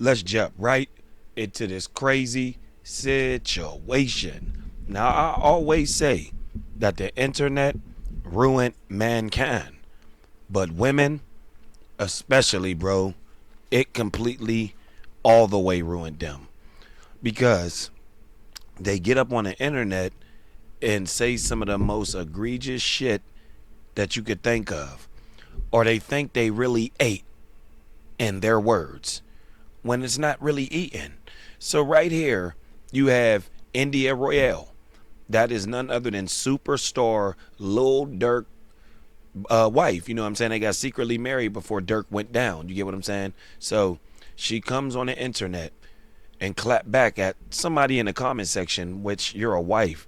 let's jump right into this crazy situation. Now, I always say that the internet ruined mankind, but women, especially, bro, it completely all the way ruined them because they get up on the internet and say some of the most egregious shit that you could think of, or they think they really ate, in their words, when it's not really eating. So right here, you have India Royale. That is none other than superstar Lil Durk wife. You know what I'm saying? They got secretly married before Durk went down. You get what I'm saying? So she comes on the internet and clap back at somebody in the comment section, which you're a wife.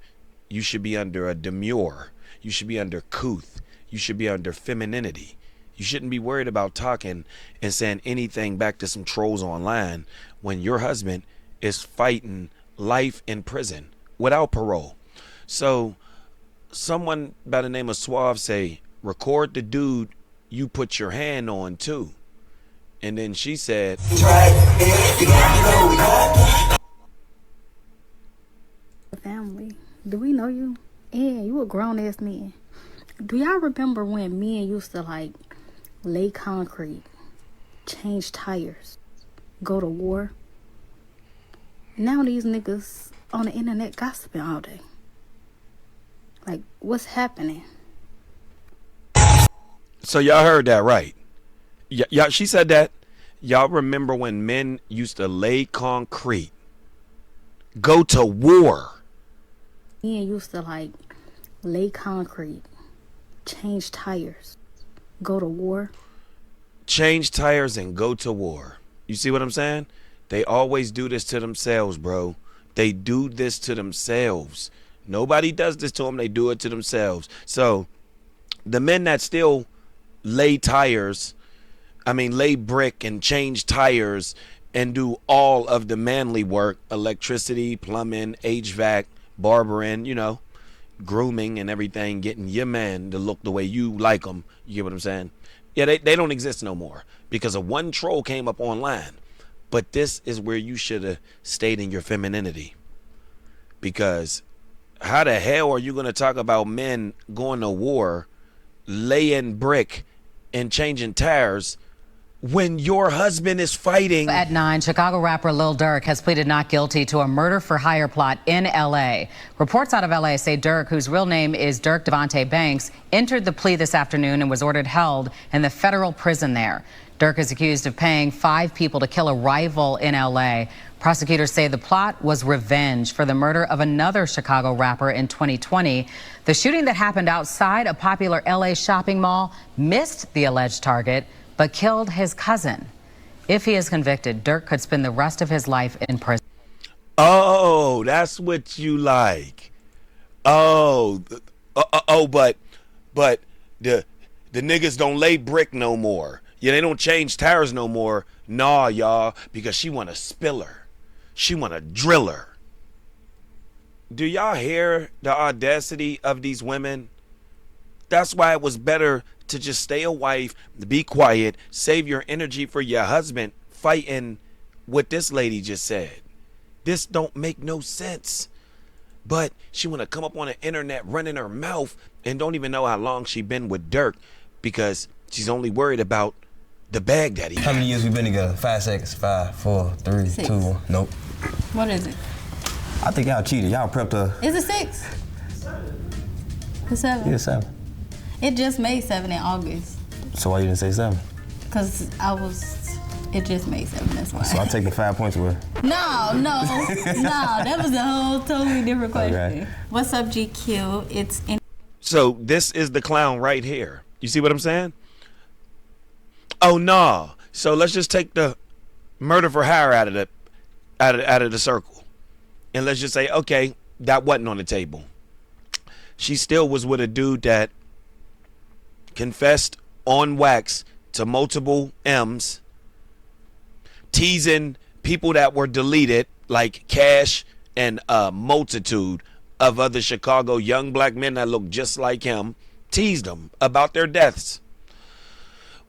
You should be under a demure. You should be under couth. You should be under femininity. You shouldn't be worried about talking and saying anything back to some trolls online when your husband is fighting life in prison without parole. So someone by the name of Suave say, record the dude you put your hand on too. And then she said, family, do we know you? Yeah, you a grown ass man. Do y'all remember when men used to like lay concrete, change tires, go to war? Now these niggas on the internet gossiping all day. Like, what's happening? so y'all heard that right? Y'all, she said that. Y'all remember when men used to lay concrete, go to war? Men used to like lay concrete, change tires, go to war. Change tires and go to war. You see what I'm saying? They always do this to themselves, bro. They do this to themselves. Nobody does this to them. They do it to themselves. So the men that still lay tires, lay brick and change tires and do all of the manly work, electricity, plumbing, HVAC, barbering, grooming and everything, getting your man to look the way you like them. You get what I'm saying? Yeah, they don't exist no more because of one troll came up online. But this is where you should have stayed in your femininity. Because how the hell are you going to talk about men going to war, laying brick and changing tires when your husband is fighting? At 9, Chicago rapper Lil Durk has pleaded not guilty to a murder for hire plot in L.A. Reports out of L.A. say Durk, whose real name is Durk Devontae Banks, entered the plea this afternoon and was ordered held in the federal prison there. Durk is accused of paying 5 people to kill a rival in L.A. Prosecutors say the plot was revenge for the murder of another Chicago rapper in 2020. The shooting that happened outside a popular L.A. shopping mall missed the alleged target, but killed his cousin. If he is convicted, Durk could spend the rest of his life in prison. Oh, that's what you like. But the niggas don't lay brick no more. Yeah, they don't change tires no more. Nah, y'all, because she want a spiller. She want a driller. Do y'all hear the audacity of these women? That's why it was better to just stay a wife, be quiet, save your energy for your husband fighting what this lady just said. This don't make no sense. But she want to come up on the internet running her mouth and don't even know how long she been with Durk because she's only worried about the bag that he How many years we been together? 5 seconds. 5, 4, 3, 6. 2, 1. Nope. What is it? I think y'all cheated. Y'all prepped her. Is it 6? It's 7. Yeah, 7. It just made 7 in August. So why you didn't say 7? Because it just made 7, that's why. So I'm taking 5 points away. No, that was a whole totally different question. Okay. What's up, GQ? So this is the clown right here. You see what I'm saying? Oh no. So let's just take the murder for hire out of the circle. And let's just say, okay, that wasn't on the table. She still was with a dude that confessed on wax to multiple M's, teasing people that were deleted like Cash and a multitude of other Chicago young black men that looked just like him, teased them about their deaths.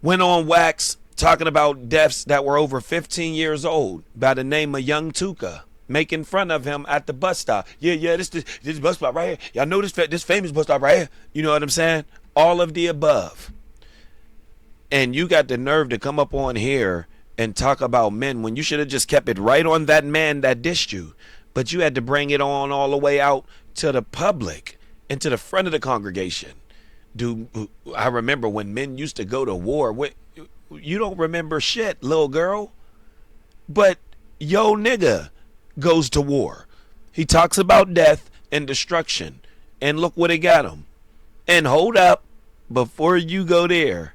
Went on wax talking about deaths that were over 15 years old by the name of Young Tuka, making fun of him at the bus stop. Yeah, this bus stop right here. Y'all know this famous bus stop right here. You know what I'm saying? All of the above. And you got the nerve to come up on here and talk about men when you should have just kept it right on that man that dissed you. But you had to bring it on all the way out to the public and to the front of the congregation. Dude, I remember when men used to go to war. You don't remember shit, little girl. But yo nigga goes to war. He talks about death and destruction. And look what it got him. And hold up, before you go there,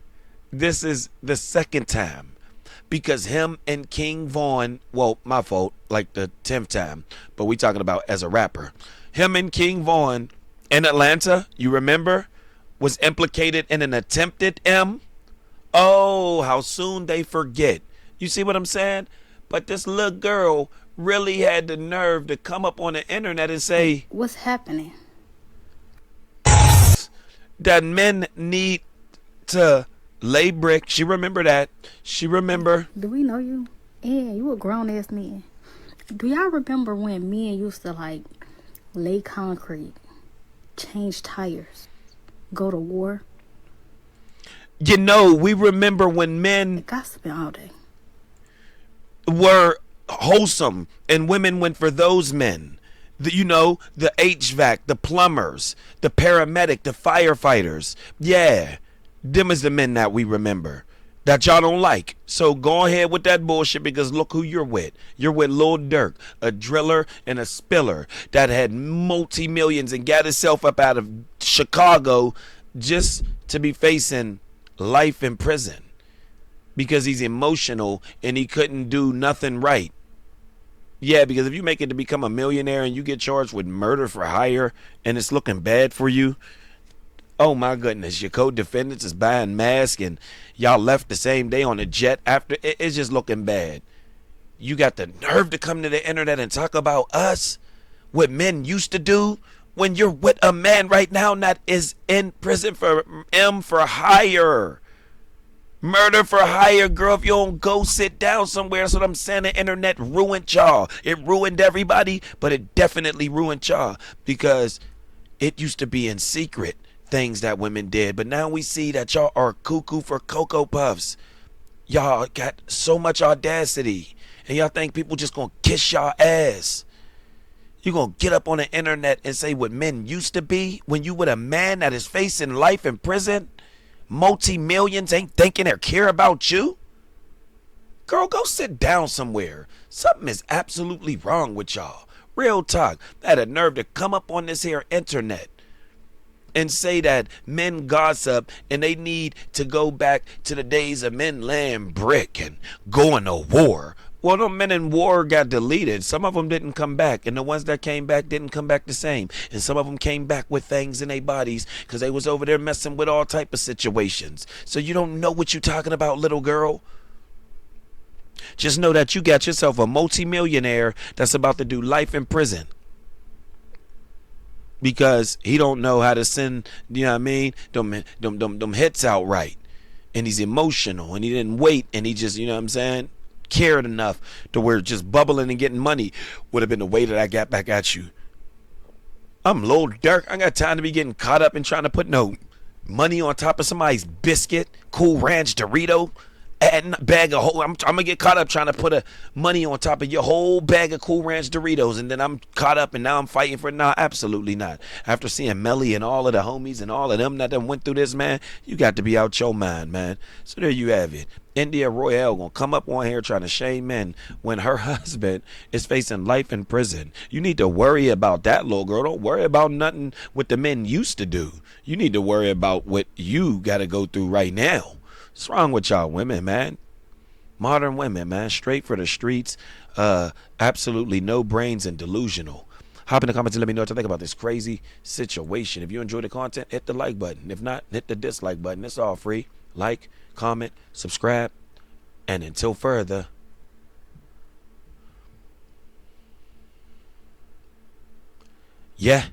this is the second time. Because him and King Von, well, my fault, like the 10th time, but we talking about as a rapper. Him and King Von in Atlanta, you remember, was implicated in an attempted M. Oh, how soon they forget. You see what I'm saying? But this little girl really had the nerve to come up on the internet and say, What's happening? that men need to lay brick. She remember that. She remember. Do we know you? Yeah, you a grown ass man. Do y'all remember when men used to like lay concrete, change tires, go to war? You know, we remember when men Gossiping all day. were wholesome and women went for those men. You know, the HVAC, the plumbers, the paramedic, the firefighters. Yeah, them is the men that we remember that y'all don't like. So go ahead with that bullshit because look who you're with. You're with Lil Durk, a driller and a spiller that had multi-millions and got himself up out of Chicago just to be facing life in prison because he's emotional and he couldn't do nothing right. Yeah, because if you make it to become a millionaire and you get charged with murder for hire and it's looking bad for you, oh my goodness, your co-defendants is buying masks and y'all left the same day on a jet after, it's just looking bad. You got the nerve to come to the internet and talk about us, what men used to do when you're with a man right now that is in prison for M for hire. Murder for hire, girl. If you don't go sit down somewhere, that's what I'm saying. The internet ruined y'all. It ruined everybody, but it definitely ruined y'all because it used to be in secret things that women did. But now we see that y'all are cuckoo for Cocoa Puffs. Y'all got so much audacity, and y'all think people just gonna kiss y'all ass. You gonna get up on the internet and say what men used to be when you with a man that is facing life in prison? Multi-millions ain't thinking or care about you? Girl, go sit down somewhere. Something is absolutely wrong with y'all. Real talk. I had a nerve to come up on this here internet and say that men gossip and they need to go back to the days of men laying brick and going to war. Well, the men in war got deleted. Some of them didn't come back, and the ones that came back didn't come back the same. And some of them came back with things in their bodies because they was over there messing with all type of situations. So you don't know what you're talking about, little girl. Just know that you got yourself a multimillionaire that's about to do life in prison because he don't know how to send, you know what I mean, them hits out right. And he's emotional, and he didn't wait, and he just, you know what I'm saying, cared enough to where just bubbling and getting money would have been the way that I got back at you. I'm Lil Durk. I ain't got time to be getting caught up in trying to put no money on top of somebody's biscuit, Cool Ranch Dorito, and bag of whole. I'm gonna get caught up trying to put a money on top of your whole bag of Cool Ranch Doritos, and then I'm caught up and now I'm fighting for it. Nah, absolutely not. After seeing Melly and all of the homies and all of them that done went through this, man, you got to be out your mind, man. So there you have it. India Royale gonna come up on here trying to shame men when her husband is facing life in prison. You need to worry about that, little girl. Don't worry about nothing what the men used to do. You need to worry about what you got to go through right now. What's wrong with y'all women, man? Modern women, man, straight for the streets, absolutely no brains and delusional. Hop in the comments and let me know what you think about this crazy situation. If you enjoy the content, hit the like button. If not, hit the dislike button. It's all free. Like, comment, subscribe, and until further, yeah.